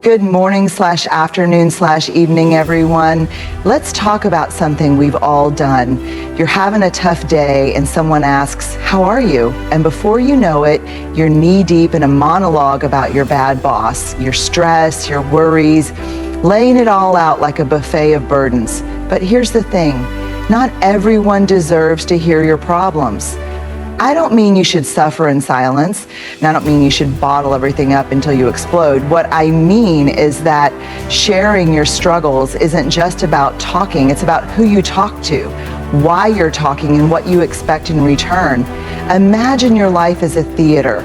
Good morning/afternoon/evening, everyone. Let's talk about something we've all done. You're having a tough day and someone asks, "How are you?" And before you know it, you're knee deep in a monologue about your bad boss, your stress, your worries, laying it all out like a buffet of burdens. But here's the thing, not everyone deserves to hear your problems. I don't mean you should suffer in silence, and I don't mean you should bottle everything up until you explode. What I mean is that sharing your struggles isn't just about talking, it's about who you talk to, why you're talking, and what you expect in return. Imagine your life as a theater.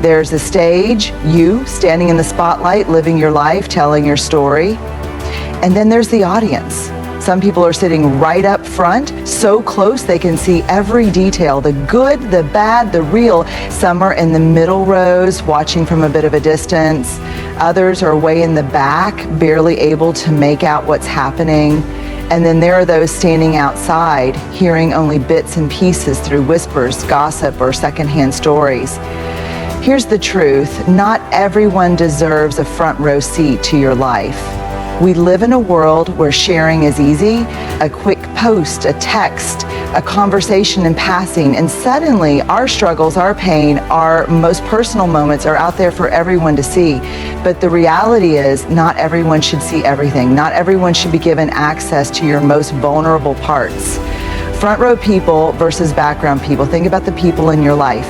There's a stage, you standing in the spotlight, living your life, telling your story, and then there's the audience. Some people are sitting right up front, so close they can see every detail, the good, the bad, the real. Some are in the middle rows, watching from a bit of a distance. Others are way in the back, barely able to make out what's happening. And then there are those standing outside, hearing only bits and pieces through whispers, gossip, or secondhand stories. Here's the truth, not everyone deserves a front row seat to your life. We live in a world where sharing is easy, a quick post, a text, a conversation in passing, and suddenly our struggles, our pain, our most personal moments are out there for everyone to see. But the reality is not everyone should see everything. Not everyone should be given access to your most vulnerable parts. Front row people versus background people. Think about the people in your life.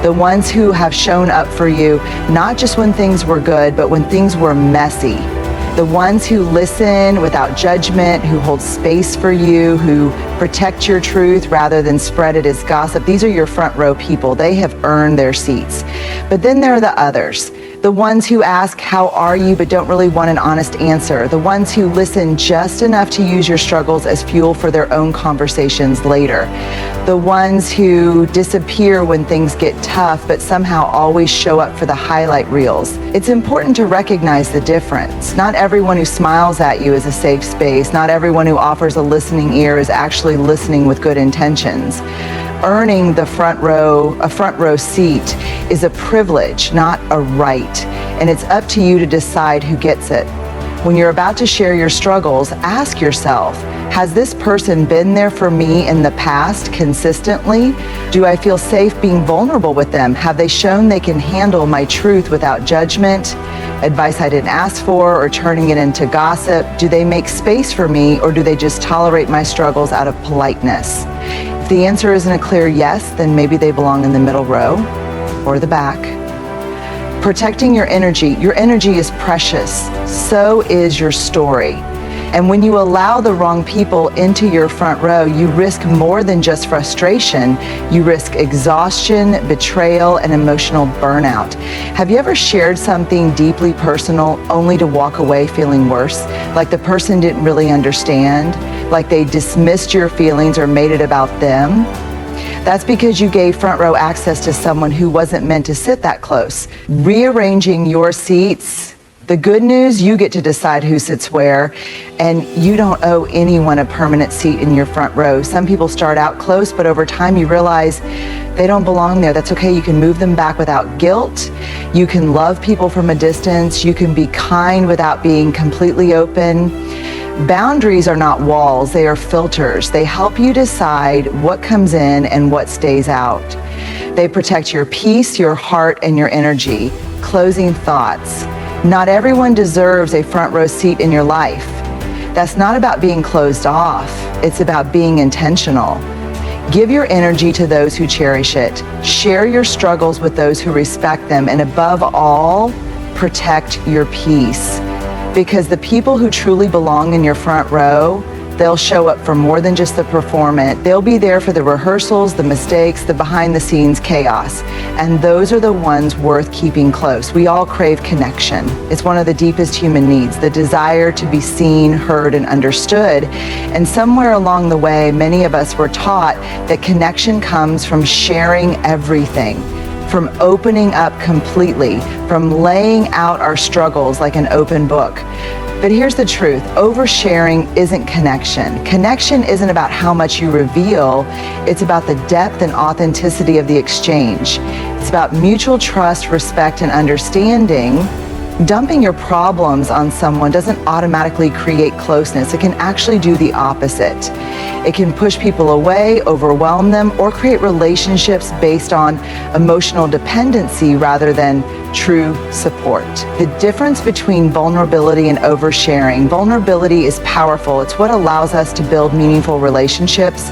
The ones who have shown up for you, not just when things were good, but when things were messy. The ones who listen without judgment, who hold space for you, who protect your truth rather than spread it as gossip. These are your front row people. They have earned their seats. But then there are the others. The ones who ask, "How are you?" but don't really want an honest answer. The ones who listen just enough to use your struggles as fuel for their own conversations later. The ones who disappear when things get tough, but somehow always show up for the highlight reels. It's important to recognize the difference. Not everyone who smiles at you is a safe space. Not everyone who offers a listening ear is actually listening with good intentions. Earning a front row seat is a privilege, not a right. And it's up to you to decide who gets it. When you're about to share your struggles, ask yourself, has this person been there for me in the past consistently? Do I feel safe being vulnerable with them? Have they shown they can handle my truth without judgment, advice I didn't ask for, or turning it into gossip? Do they make space for me, or do they just tolerate my struggles out of politeness? If the answer isn't a clear yes, then maybe they belong in the middle row or the back. Protecting your energy is precious. So is your story. And when you allow the wrong people into your front row, you risk more than just frustration. You risk exhaustion, betrayal, and emotional burnout. Have you ever shared something deeply personal only to walk away feeling worse? Like the person didn't really understand? Like they dismissed your feelings or made it about them? That's because you gave front row access to someone who wasn't meant to sit that close. Rearranging your seats. The good news, you get to decide who sits where, and you don't owe anyone a permanent seat in your front row. Some people start out close, but over time you realize they don't belong there. That's okay. You can move them back without guilt. You can love people from a distance. You can be kind without being completely open. Boundaries are not walls, they are filters. They help you decide what comes in and what stays out. They protect your peace, your heart, and your energy. Closing thoughts. Not everyone deserves a front row seat in your life. That's not about being closed off. It's about being intentional. Give your energy to those who cherish it. Share your struggles with those who respect them. And above all, protect your peace. Because the people who truly belong in your front row, they'll show up for more than just the performance. They'll be there for the rehearsals, the mistakes, the behind the scenes chaos. And those are the ones worth keeping close. We all crave connection. It's one of the deepest human needs, the desire to be seen, heard, and understood. And somewhere along the way, many of us were taught that connection comes from sharing everything, from opening up completely, from laying out our struggles like an open book. But here's the truth, oversharing isn't connection. Connection isn't about how much you reveal, it's about the depth and authenticity of the exchange. It's about mutual trust, respect, and understanding. Dumping your problems on someone doesn't automatically create closeness. It can actually do the opposite. It can push people away, overwhelm them, or create relationships based on emotional dependency rather than true support. The difference between vulnerability and oversharing. Vulnerability is powerful. It's what allows us to build meaningful relationships.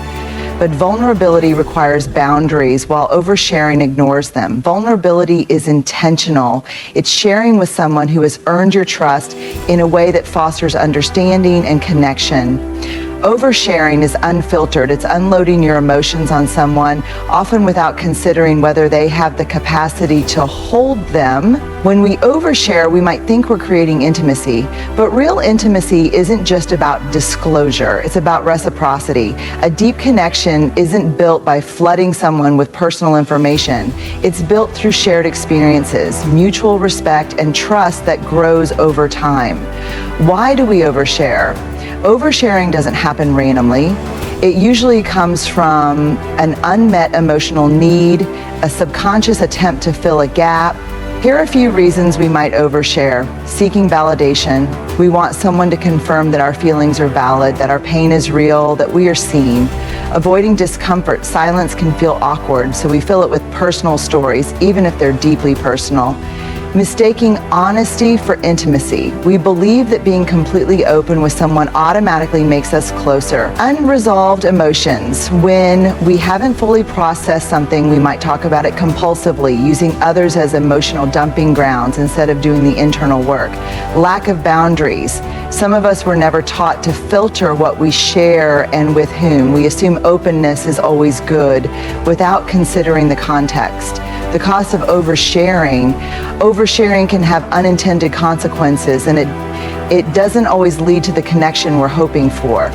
But vulnerability requires boundaries while oversharing ignores them. Vulnerability is intentional. It's sharing with someone who has earned your trust in a way that fosters understanding and connection. Oversharing is unfiltered. It's unloading your emotions on someone, often without considering whether they have the capacity to hold them. When we overshare, we might think we're creating intimacy, but real intimacy isn't just about disclosure. It's about reciprocity. A deep connection isn't built by flooding someone with personal information. It's built through shared experiences, mutual respect, and trust that grows over time. Why do we overshare? Oversharing doesn't happen randomly. It usually comes from an unmet emotional need, a subconscious attempt to fill a gap. Here are a few reasons we might overshare. Seeking validation. We want someone to confirm that our feelings are valid, that our pain is real, that we are seen. Avoiding discomfort. Silence can feel awkward, so we fill it with personal stories, even if they're deeply personal. Mistaking honesty for intimacy. We believe that being completely open with someone automatically makes us closer. Unresolved emotions. When we haven't fully processed something, we might talk about it compulsively, using others as emotional dumping grounds instead of doing the internal work. Lack of boundaries. Some of us were never taught to filter what we share and with whom. We assume openness is always good without considering the context. The cost of oversharing. Oversharing can have unintended consequences, and it doesn't always lead to the connection we're hoping for.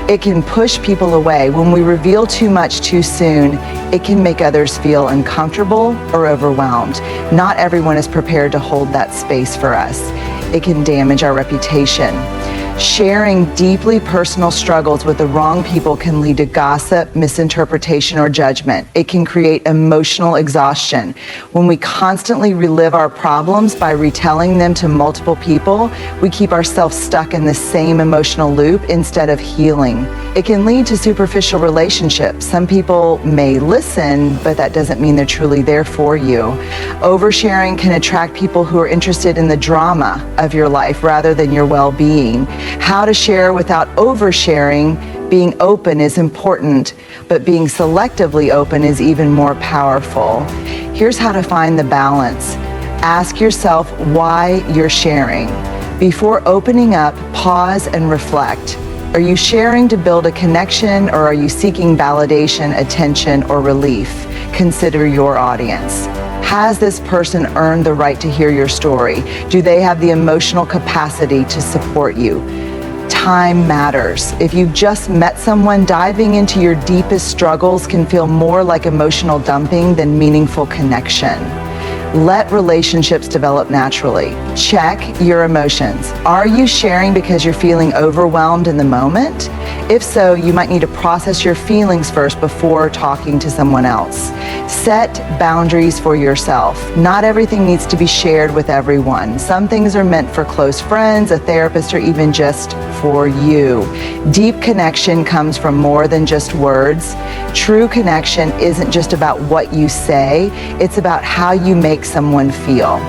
It can push people away. When we reveal too much too soon, it can make others feel uncomfortable or overwhelmed. Not everyone is prepared to hold that space for us. It can damage our reputation. Sharing deeply personal struggles with the wrong people can lead to gossip, misinterpretation, or judgment. It can create emotional exhaustion. When we constantly relive our problems by retelling them to multiple people, we keep ourselves stuck in the same emotional loop instead of healing. It can lead to superficial relationships. Some people may listen, but that doesn't mean they're truly there for you. Oversharing can attract people who are interested in the drama of your life rather than your well-being. How to share without oversharing. Being open is important, but being selectively open is even more powerful. Here's how to find the balance. Ask yourself why you're sharing. Before opening up, pause and reflect. Are you sharing to build a connection, or are you seeking validation, attention, or relief? Consider your audience. Has this person earned the right to hear your story? Do they have the emotional capacity to support you? Time matters. If you've just met someone, diving into your deepest struggles can feel more like emotional dumping than meaningful connection. Let relationships develop naturally. Check your emotions. Are you sharing because you're feeling overwhelmed in the moment? If so, you might need to process your feelings first before talking to someone else. Set boundaries for yourself. Not everything needs to be shared with everyone. Some things are meant for close friends, a therapist, or even just for you. Deep connection comes from more than just words. True connection isn't just about what you say, it's about how you make someone feel.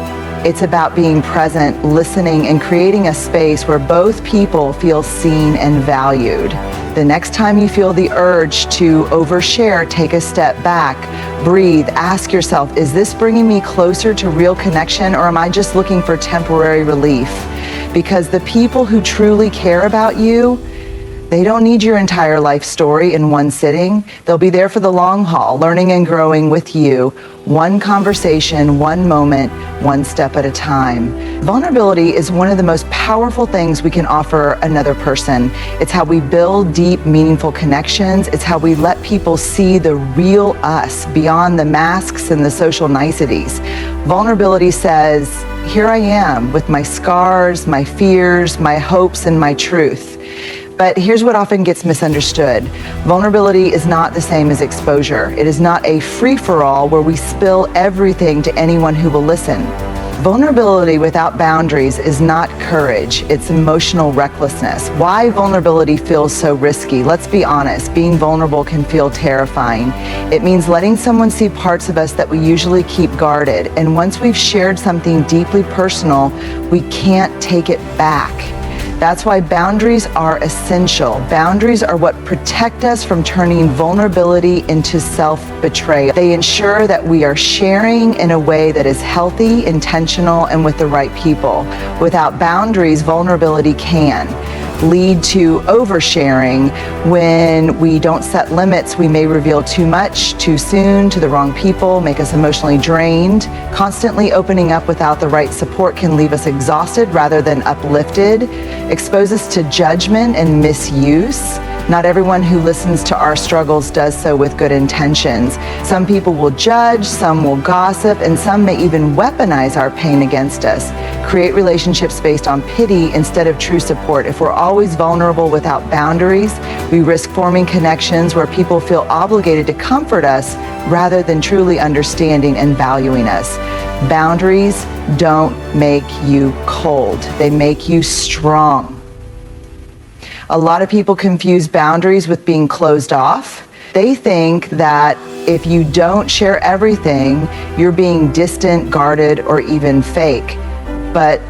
It's about being present, listening, and creating a space where both people feel seen and valued. The next time you feel the urge to overshare, take a step back, breathe, ask yourself, is this bringing me closer to real connection, or am I just looking for temporary relief? Because the people who truly care about you, they don't need your entire life story in one sitting. They'll be there for the long haul, learning and growing with you, one conversation, one moment, one step at a time. Vulnerability is one of the most powerful things we can offer another person. It's how we build deep, meaningful connections. It's how we let people see the real us beyond the masks and the social niceties. Vulnerability says, here I am with my scars, my fears, my hopes, and my truth. But here's what often gets misunderstood. Vulnerability is not the same as exposure. It is not a free-for-all where we spill everything to anyone who will listen. Vulnerability without boundaries is not courage, it's emotional recklessness. Why vulnerability feels so risky? Let's be honest, being vulnerable can feel terrifying. It means letting someone see parts of us that we usually keep guarded. And once we've shared something deeply personal, we can't take it back. That's why boundaries are essential. Boundaries are what protect us from turning vulnerability into self-betrayal. They ensure that we are sharing in a way that is healthy, intentional, and with the right people. Without boundaries, vulnerability can lead to oversharing. When we don't set limits, we may reveal too much too soon to the wrong people, make us emotionally drained. Constantly opening up without the right support can leave us exhausted rather than uplifted, expose us to judgment and misuse. Not everyone who listens to our struggles does so with good intentions. Some people will judge, some will gossip, and some may even weaponize our pain against us. Create relationships based on pity instead of true support. If we're always vulnerable without boundaries, we risk forming connections where people feel obligated to comfort us rather than truly understanding and valuing us. Boundaries don't make you cold. They make you strong. A lot of people confuse boundaries with being closed off. They think that if you don't share everything, you're being distant, guarded, or even fake. But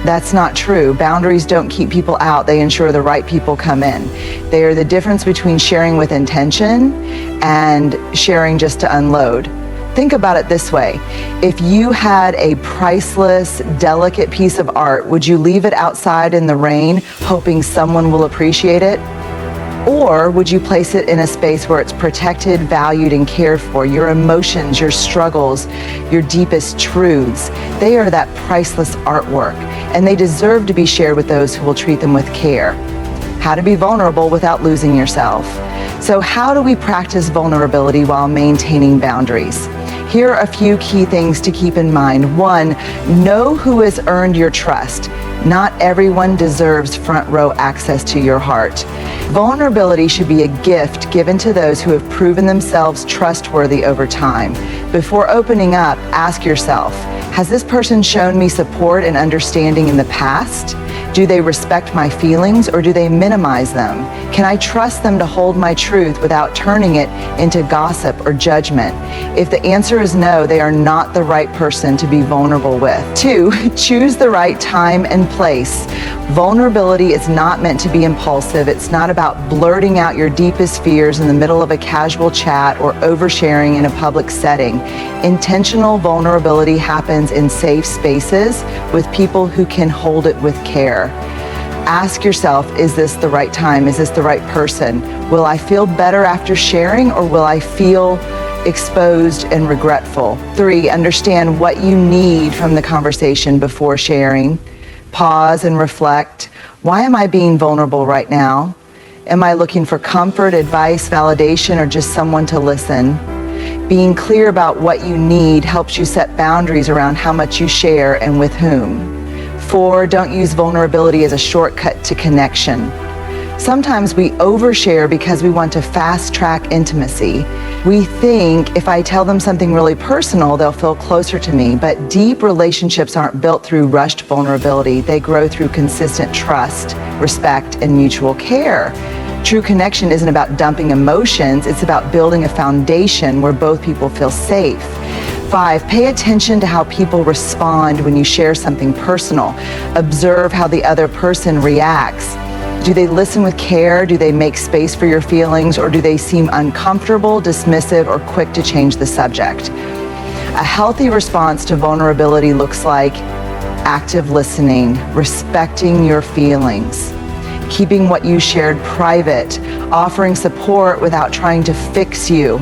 that's not true. Boundaries don't keep people out. They ensure the right people come in. They are the difference between sharing with intention and sharing just to unload. Think about it this way. If you had a priceless, delicate piece of art, would you leave it outside in the rain, hoping someone will appreciate it? Or would you place it in a space where it's protected, valued, and cared for? Your emotions, your struggles, your deepest truths, they are that priceless artwork, and they deserve to be shared with those who will treat them with care. How to be vulnerable without losing yourself. So how do we practice vulnerability while maintaining boundaries? Here are a few key things to keep in mind. 1, know who has earned your trust. Not everyone deserves front row access to your heart. Vulnerability should be a gift given to those who have proven themselves trustworthy over time. Before opening up, ask yourself, has this person shown me support and understanding in the past? Do they respect my feelings or do they minimize them? Can I trust them to hold my truth without turning it into gossip or judgment? If the answer is no, they are not the right person to be vulnerable with. 2, choose the right time and place. Vulnerability is not meant to be impulsive. It's not about blurting out your deepest fears in the middle of a casual chat or oversharing in a public setting. Intentional vulnerability happens in safe spaces with people who can hold it with care. Ask yourself, is this the right time? Is this the right person? Will I feel better after sharing, or will I feel exposed and regretful? 3, understand what you need from the conversation before sharing. Pause and reflect. Why am I being vulnerable right now? Am I looking for comfort, advice, validation, or just someone to listen? Being clear about what you need helps you set boundaries around how much you share and with whom. 4, don't use vulnerability as a shortcut to connection. Sometimes we overshare because we want to fast track intimacy. We think if I tell them something really personal, they'll feel closer to me. But deep relationships aren't built through rushed vulnerability. They grow through consistent trust, respect, and mutual care. True connection isn't about dumping emotions. It's about building a foundation where both people feel safe. 5, pay attention to how people respond when you share something personal. Observe how the other person reacts. Do they listen with care? Do they make space for your feelings? Or do they seem uncomfortable, dismissive, or quick to change the subject? A healthy response to vulnerability looks like active listening, respecting your feelings, keeping what you shared private, offering support without trying to fix you.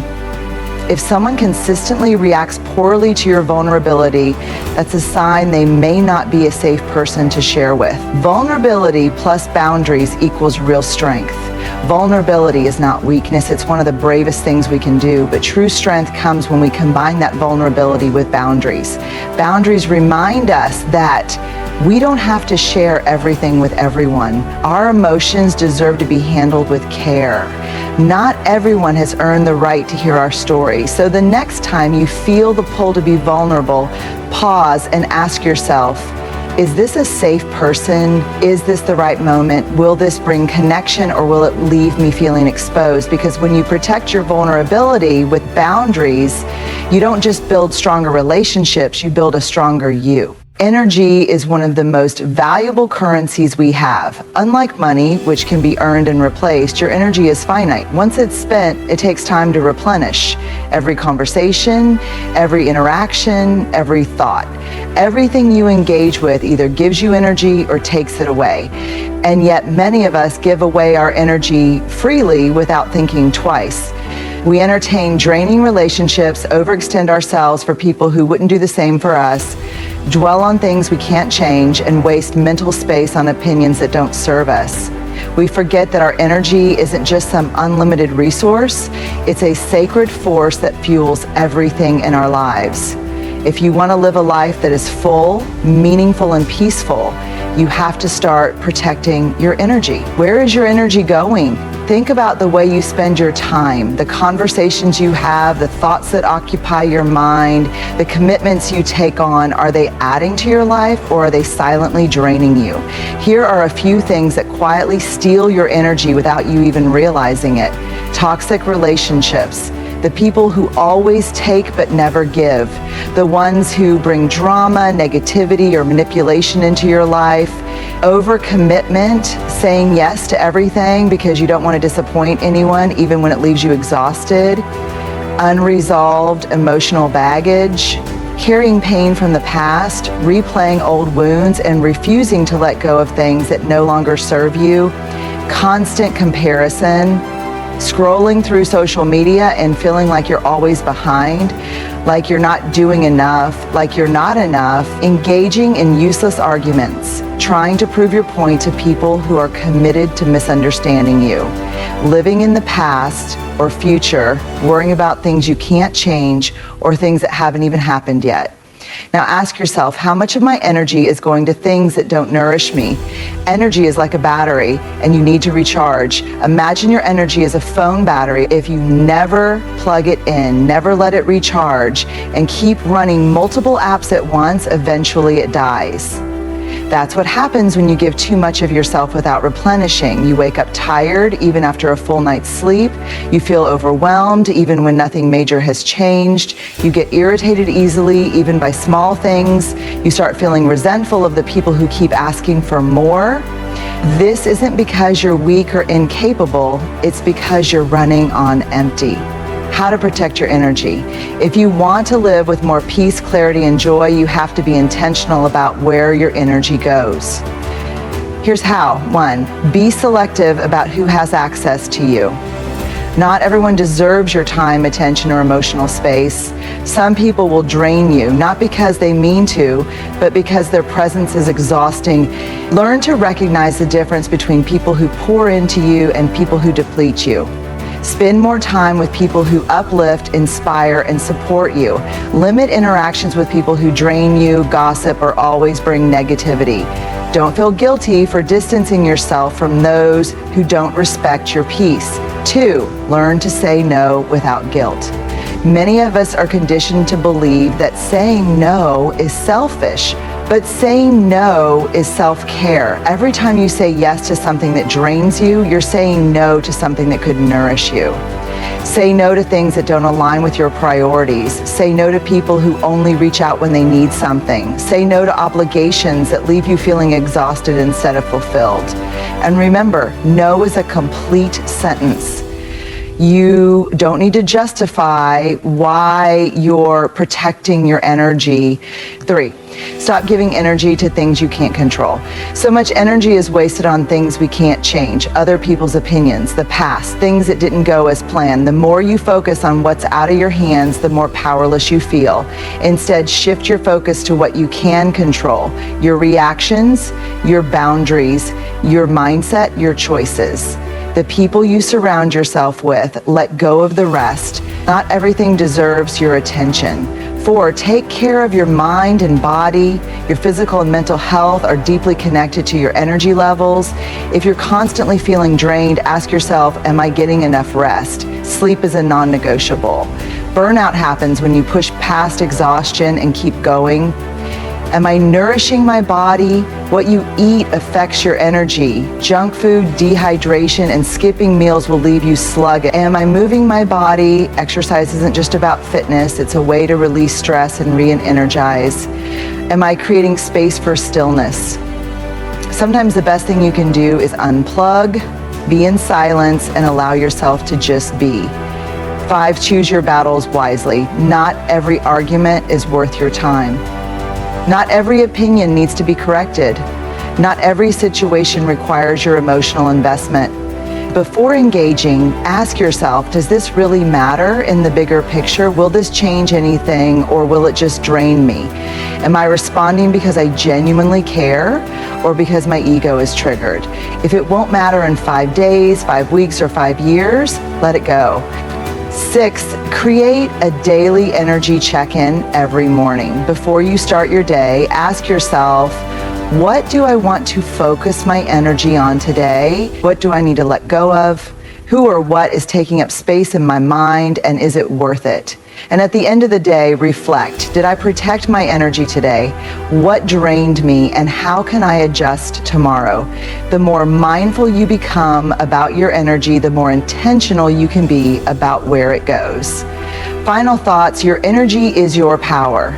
If someone consistently reacts poorly to your vulnerability, that's a sign they may not be a safe person to share with. Vulnerability plus boundaries equals real strength. Vulnerability is not weakness. It's one of the bravest things we can do, but true strength comes when we combine that vulnerability with boundaries. Boundaries remind us that we don't have to share everything with everyone. Our emotions deserve to be handled with care. Not everyone has earned the right to hear our story. So the next time you feel the pull to be vulnerable, pause and ask yourself, is this a safe person? Is this the right moment? Will this bring connection, or will it leave me feeling exposed? Because when you protect your vulnerability with boundaries, you don't just build stronger relationships, you build a stronger you. Energy is one of the most valuable currencies we have. Unlike money, which can be earned and replaced, your energy is finite. Once it's spent, it takes time to replenish. Every conversation, every interaction, every thought. Everything you engage with either gives you energy or takes it away. And yet many of us give away our energy freely without thinking twice. We entertain draining relationships, overextend ourselves for people who wouldn't do the same for us, dwell on things we can't change, and waste mental space on opinions that don't serve us. We forget that our energy isn't just some unlimited resource, it's a sacred force that fuels everything in our lives. If you want to live a life that is full, meaningful, and peaceful, you have to start protecting your energy. Where is your energy going? Think about the way you spend your time, the conversations you have, the thoughts that occupy your mind, the commitments you take on. Are they adding to your life, or are they silently draining you? Here are a few things that quietly steal your energy without you even realizing it. Toxic relationships. The people who always take but never give. The ones who bring drama, negativity, or manipulation into your life. Overcommitment, saying yes to everything because you don't want to disappoint anyone, even when it leaves you exhausted. Unresolved emotional baggage. Carrying pain from the past, replaying old wounds, and refusing to let go of things that no longer serve you. Constant comparison. Scrolling through social media and feeling like you're always behind, like you're not doing enough, like you're not enough. Engaging in useless arguments, trying to prove your point to people who are committed to misunderstanding you. Living in the past or future, worrying about things you can't change or things that haven't even happened yet. Now ask yourself, how much of my energy is going to things that don't nourish me? Energy is like a battery, and you need to recharge. Imagine your energy as a phone battery. If you never plug it in, never let it recharge, and keep running multiple apps at once, eventually it dies. That's what happens when you give too much of yourself without replenishing. You wake up tired even after a full night's sleep. You feel overwhelmed even when nothing major has changed. You get irritated easily even by small things. You start feeling resentful of the people who keep asking for more. This isn't because you're weak or incapable, it's because you're running on empty. How to protect your energy. If you want to live with more peace, clarity, and joy, you have to be intentional about where your energy goes. Here's how. 1, be selective about who has access to you. Not everyone deserves your time, attention, or emotional space. Some people will drain you, not because they mean to, but because their presence is exhausting. Learn to recognize the difference between people who pour into you and people who deplete you. Spend more time with people who uplift, inspire, and support you. Limit interactions with people who drain you, gossip, or always bring negativity. Don't feel guilty for distancing yourself from those who don't respect your peace. 2, learn to say no without guilt. Many of us are conditioned to believe that saying no is selfish, but saying no is self-care. Every time you say yes to something that drains you, you're saying no to something that could nourish you. Say no to things that don't align with your priorities. Say no to people who only reach out when they need something. Say no to obligations that leave you feeling exhausted instead of fulfilled. And remember, no is a complete sentence. You don't need to justify why you're protecting your energy. 3, stop giving energy to things you can't control. So much energy is wasted on things we can't change, other people's opinions, the past, things that didn't go as planned. The more you focus on what's out of your hands, the more powerless you feel. Instead, shift your focus to what you can control, your reactions, your boundaries, your mindset, your choices. The people you surround yourself with, let go of the rest. Not everything deserves your attention. 4, take care of your mind and body. Your physical and mental health are deeply connected to your energy levels. If you're constantly feeling drained, ask yourself, am I getting enough rest? Sleep is a non-negotiable. Burnout happens when you push past exhaustion and keep going. Am I nourishing my body? What you eat affects your energy. Junk food, dehydration, and skipping meals will leave you sluggish. Am I moving my body? Exercise isn't just about fitness, it's a way to release stress and re-energize. Am I creating space for stillness? Sometimes the best thing you can do is unplug, be in silence, and allow yourself to just be. 5, choose your battles wisely. Not every argument is worth your time. Not every opinion needs to be corrected. Not every situation requires your emotional investment. Before engaging, ask yourself, does this really matter in the bigger picture? Will this change anything, or will it just drain me? Am I responding because I genuinely care, or because my ego is triggered? If it won't matter in 5 days, 5 weeks, or 5 years, let it go. 6, create a daily energy check-in every morning. Before you start your day, ask yourself, what do I want to focus my energy on today? What do I need to let go of? Who or what is taking up space in my mind, and is it worth it? And at the end of the day, reflect. Did I protect my energy today? What drained me, and how can I adjust tomorrow? The more mindful you become about your energy, the more intentional you can be about where it goes. Final thoughts, your energy is your power.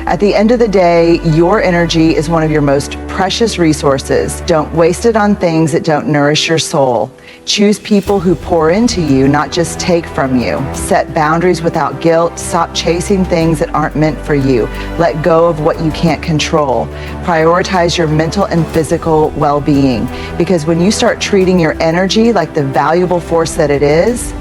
At the end of the day, your energy is one of your most precious resources. Don't waste it on things that don't nourish your soul. Choose people who pour into you, not just take from you. Set boundaries without guilt. Stop chasing things that aren't meant for you. Let go of what you can't control. Prioritize your mental and physical well-being, because when you start treating your energy like the valuable force that it is,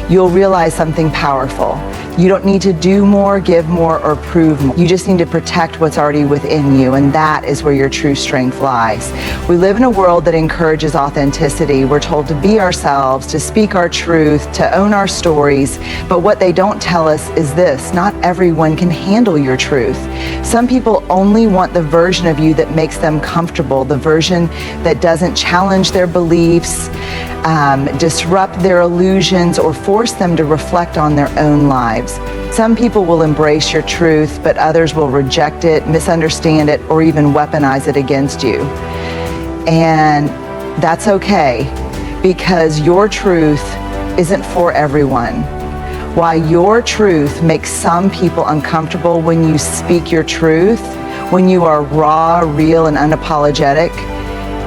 you'll realize something powerful. You don't need to do more, give more, or prove more. You just need to protect what's already within you, and that is where your true strength lies. We live in a world that encourages authenticity. We're told to be ourselves, to speak our truth, to own our stories, but what they don't tell us is this: not everyone can handle your truth. Some people only want the version of you that makes them comfortable, the version that doesn't challenge their beliefs, disrupt their illusions, or force them to reflect on their own lives. Some people will embrace your truth, but others will reject it, misunderstand it, or even weaponize it against you. And that's okay, because your truth isn't for everyone. While your truth makes some people uncomfortable when you speak your truth, when you are raw, real, and unapologetic,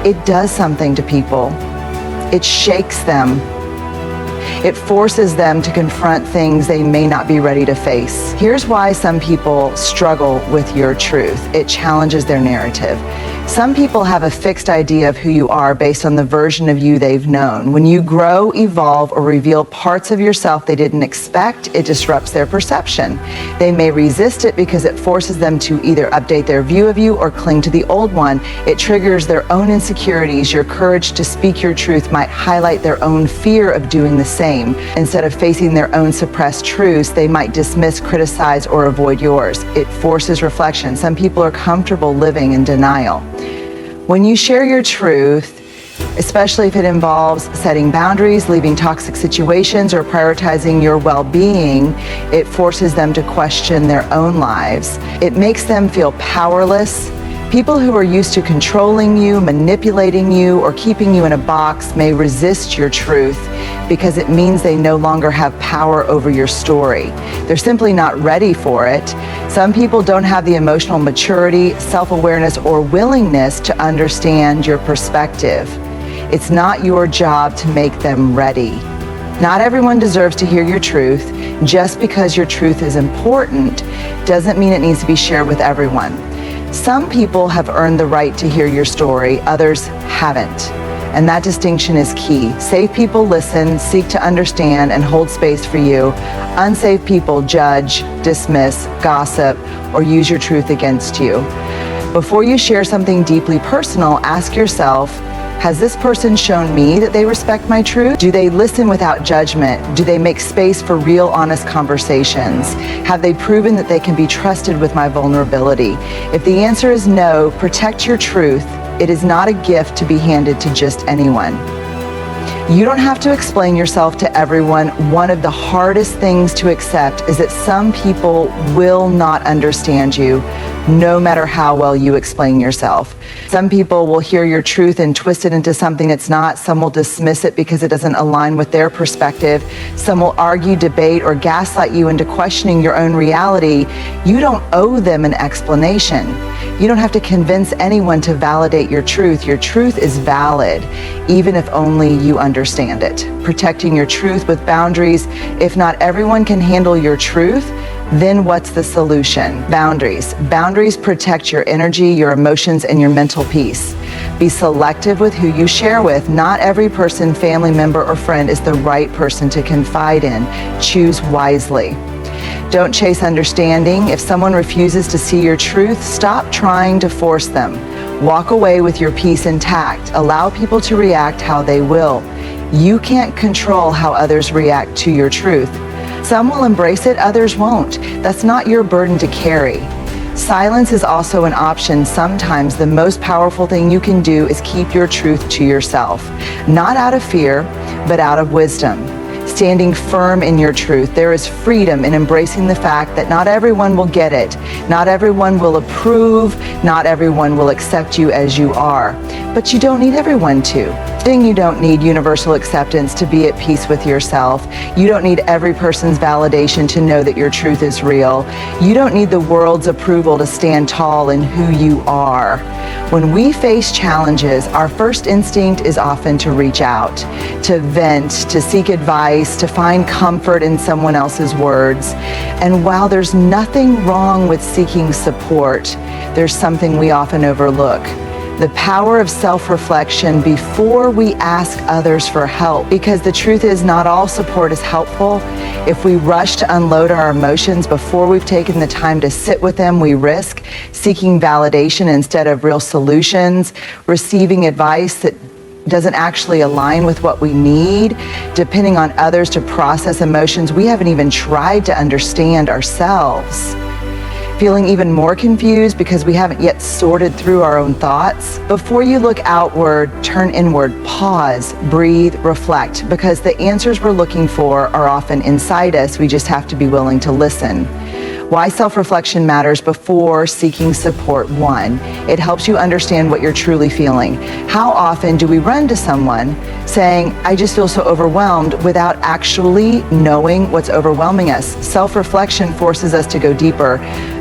it does something to people. It shakes them. It forces them to confront things they may not be ready to face. Here's why some people struggle with your truth. It challenges their narrative. Some people have a fixed idea of who you are based on the version of you they've known. When you grow, evolve, or reveal parts of yourself they didn't expect, it disrupts their perception. They may resist it because it forces them to either update their view of you or cling to the old one. It triggers their own insecurities. Your courage to speak your truth might highlight their own fear of doing the same. Instead of facing their own suppressed truths, they might dismiss, criticize, or avoid yours. It forces reflection. Some people are comfortable living in denial. When you share your truth, especially if it involves setting boundaries, leaving toxic situations, or prioritizing your well-being, it forces them to question their own lives. It makes them feel powerless. People who are used to controlling you, manipulating you, or keeping you in a box may resist your truth because it means they no longer have power over your story. They're simply not ready for it. Some people don't have the emotional maturity, self-awareness, or willingness to understand your perspective. It's not your job to make them ready. Not everyone deserves to hear your truth. Just because your truth is important doesn't mean it needs to be shared with everyone. Some people have earned the right to hear your story, others haven't. And that distinction is key. Safe people listen, seek to understand, and hold space for you. Unsafe people judge, dismiss, gossip, or use your truth against you. Before you share something deeply personal, ask yourself, Has this person shown me that they respect my truth? Do they listen without judgment? Do they make space for real, honest conversations? Have they proven that they can be trusted with my vulnerability? If the answer is no, protect your truth. It is not a gift to be handed to just anyone. You don't have to explain yourself to everyone. One of the hardest things to accept is that some people will not understand you, no matter how well you explain yourself. Some people will hear your truth and twist it into something it's not. Some will dismiss it because it doesn't align with their perspective. Some will argue, debate, or gaslight you into questioning your own reality. You don't owe them an explanation. You don't have to convince anyone to validate your truth. Your truth is valid, even if only you understand it. Protecting your truth with boundaries. If not everyone can handle your truth, then what's the solution? Boundaries. Boundaries protect your energy, your emotions, and your mental peace. Be selective with who you share with. Not every person, family member, or friend is the right person to confide in. Choose wisely. Don't chase understanding. If someone refuses to see your truth, stop trying to force them. Walk away with your peace intact. Allow people to react how they will. You can't control how others react to your truth. Some will embrace it, others won't. That's not your burden to carry. Silence is also an option. Sometimes the most powerful thing you can do is keep your truth to yourself. Not out of fear, but out of wisdom. Standing firm in your truth. There is freedom in embracing the fact that not everyone will get it. Not everyone will approve. Not everyone will accept you as you are. But you don't need everyone to. You don't need universal acceptance to be at peace with yourself. You don't need every person's validation to know that your truth is real. You don't need the world's approval to stand tall in who you are. When we face challenges, our first instinct is often to reach out, to vent, to seek advice, to find comfort in someone else's words. And while there's nothing wrong with seeking support, there's something we often overlook. The power of self-reflection before we ask others for help. Because the truth is, not all support is helpful. If we rush to unload our emotions before we've taken the time to sit with them, we risk seeking validation instead of real solutions, receiving advice that doesn't actually align with what we need, depending on others to process emotions we haven't even tried to understand ourselves. Feeling even more confused because we haven't yet sorted through our own thoughts. Before you look outward, turn inward, pause, breathe, reflect, because the answers we're looking for are often inside us. We just have to be willing to listen. Why self-reflection matters before seeking support. 1, it helps you understand what you're truly feeling. How often do we run to someone saying, I just feel so overwhelmed, without actually knowing what's overwhelming us? Self-reflection forces us to go deeper.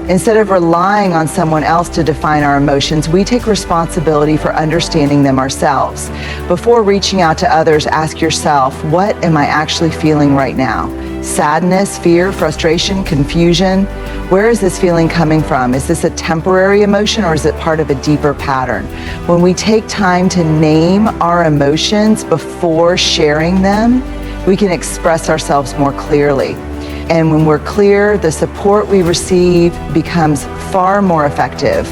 Instead of relying on someone else to define our emotions, we take responsibility for understanding them ourselves. Before reaching out to others, ask yourself, what am I actually feeling right now? Sadness, fear, frustration, confusion? Where is this feeling coming from? Is this a temporary emotion or is it part of a deeper pattern? When we take time to name our emotions before sharing them, we can express ourselves more clearly. And when we're clear, the support we receive becomes far more effective.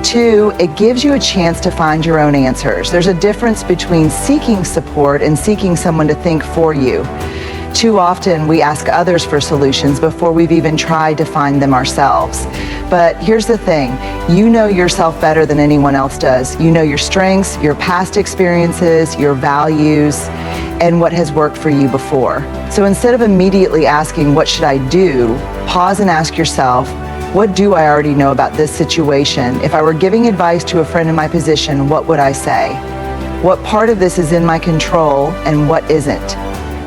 2, it gives you a chance to find your own answers. There's a difference between seeking support and seeking someone to think for you. Too often we ask others for solutions before we've even tried to find them ourselves. But here's the thing, you know yourself better than anyone else does. You know your strengths, your past experiences, your values, and what has worked for you before. So instead of immediately asking, what should I do? Pause and ask yourself, what do I already know about this situation? If I were giving advice to a friend in my position, what would I say? What part of this is in my control and what isn't?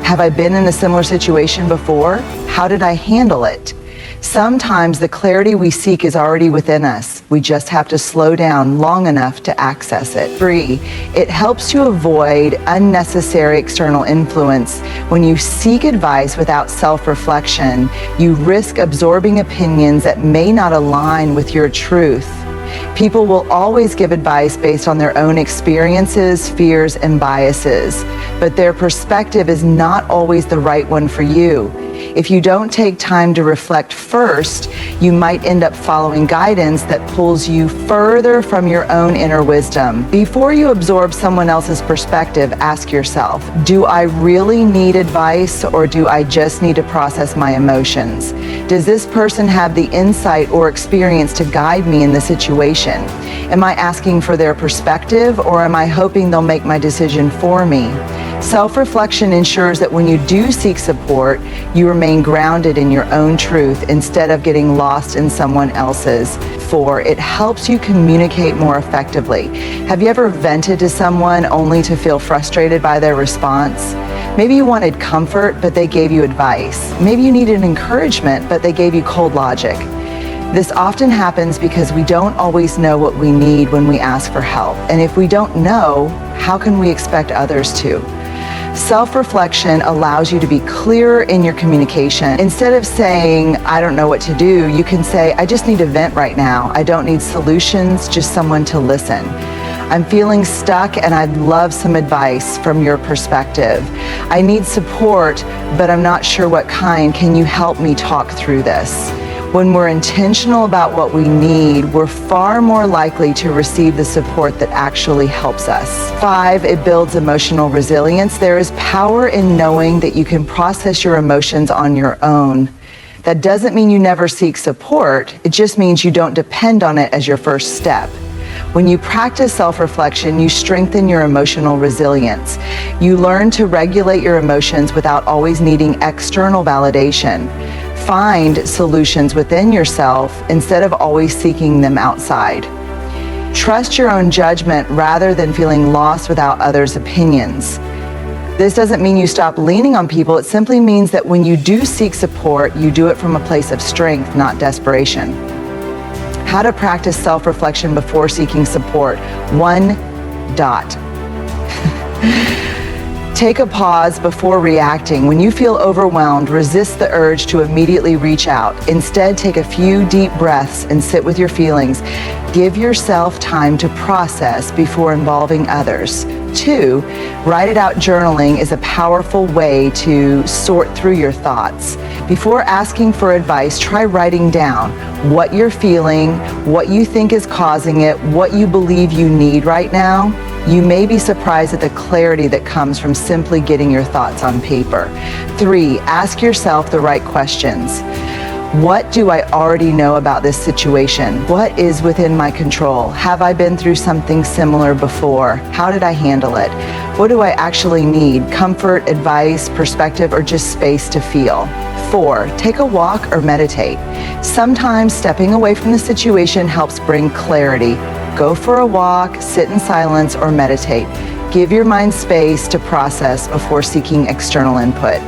Have I been in a similar situation before? How did I handle it? Sometimes the clarity we seek is already within us. We just have to slow down long enough to access it. 3, it helps you avoid unnecessary external influence. When you seek advice without self-reflection, you risk absorbing opinions that may not align with your truth. People will always give advice based on their own experiences, fears, and biases, but their perspective is not always the right one for you. If you don't take time to reflect first, you might end up following guidance that pulls you further from your own inner wisdom. Before you absorb someone else's perspective, ask yourself, do I really need advice, or do I just need to process my emotions? Does this person have the insight or experience to guide me in the situation? Am I asking for their perspective, or am I hoping they'll make my decision for me? Self-reflection ensures that when you do seek support, you remain grounded in your own truth instead of getting lost in someone else's. 4, it helps you communicate more effectively. Have you ever vented to someone only to feel frustrated by their response? Maybe you wanted comfort, but they gave you advice. Maybe you needed encouragement, but they gave you cold logic. This often happens because we don't always know what we need when we ask for help. And if we don't know, how can we expect others to? Self-reflection allows you to be clearer in your communication. Instead of saying, I don't know what to do, you can say, I just need a vent right now. I don't need solutions, just someone to listen. I'm feeling stuck and I'd love some advice from your perspective. I need support, but I'm not sure what kind. Can you help me talk through this? When we're intentional about what we need, we're far more likely to receive the support that actually helps us. 5, it builds emotional resilience. There is power in knowing that you can process your emotions on your own. That doesn't mean you never seek support. It just means you don't depend on it as your first step. When you practice self-reflection, you strengthen your emotional resilience. You learn to regulate your emotions without always needing external validation. Find solutions within yourself instead of always seeking them outside. Trust your own judgment rather than feeling lost without others' opinions. This doesn't mean you stop leaning on people. It simply means that when you do seek support, you do it from a place of strength, not desperation. How to practice self-reflection before seeking support. 1. Take a pause before reacting. When you feel overwhelmed, resist the urge to immediately reach out. Instead, take a few deep breaths and sit with your feelings. Give yourself time to process before involving others. 2, write it out. Journaling is a powerful way to sort through your thoughts. Before asking for advice, try writing down what you're feeling, what you think is causing it, what you believe you need right now. You may be surprised at the clarity that comes from simply getting your thoughts on paper. 3, ask yourself the right questions. What do I already know about this situation? What is within my control? Have I been through something similar before? How did I handle it? What do I actually need? Comfort, advice, perspective, or just space to feel? 4, take a walk or meditate. Sometimes stepping away from the situation helps bring clarity. Go for a walk, sit in silence, or meditate. Give your mind space to process before seeking external input.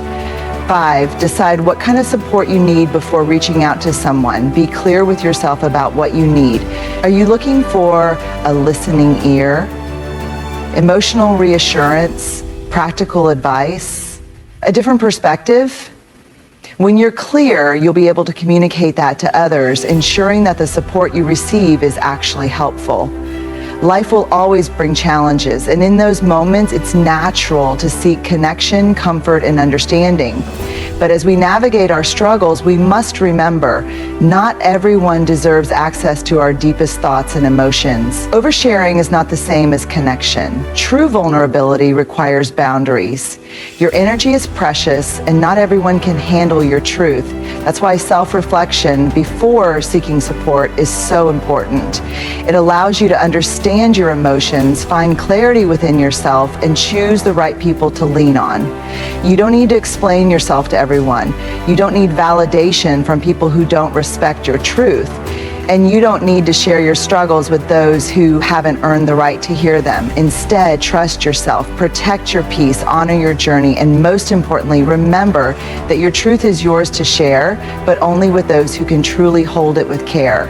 5, decide what kind of support you need before reaching out to someone. Be clear with yourself about what you need. Are you looking for a listening ear, emotional reassurance, practical advice, a different perspective? When you're clear, you'll be able to communicate that to others, ensuring that the support you receive is actually helpful. Life will always bring challenges, and in those moments, it's natural to seek connection, comfort, and understanding. But as we navigate our struggles, we must remember, not everyone deserves access to our deepest thoughts and emotions. Oversharing is not the same as connection. True vulnerability requires boundaries. Your energy is precious, and not everyone can handle your truth. That's why self-reflection before seeking support is so important. It allows you to understand your emotions, find clarity within yourself, and choose the right people to lean on. You don't need to explain yourself to everyone. You don't need validation from people who don't respect your truth. And you don't need to share your struggles with those who haven't earned the right to hear them. Instead, trust yourself, protect your peace, honor your journey, and most importantly, remember that your truth is yours to share, but only with those who can truly hold it with care.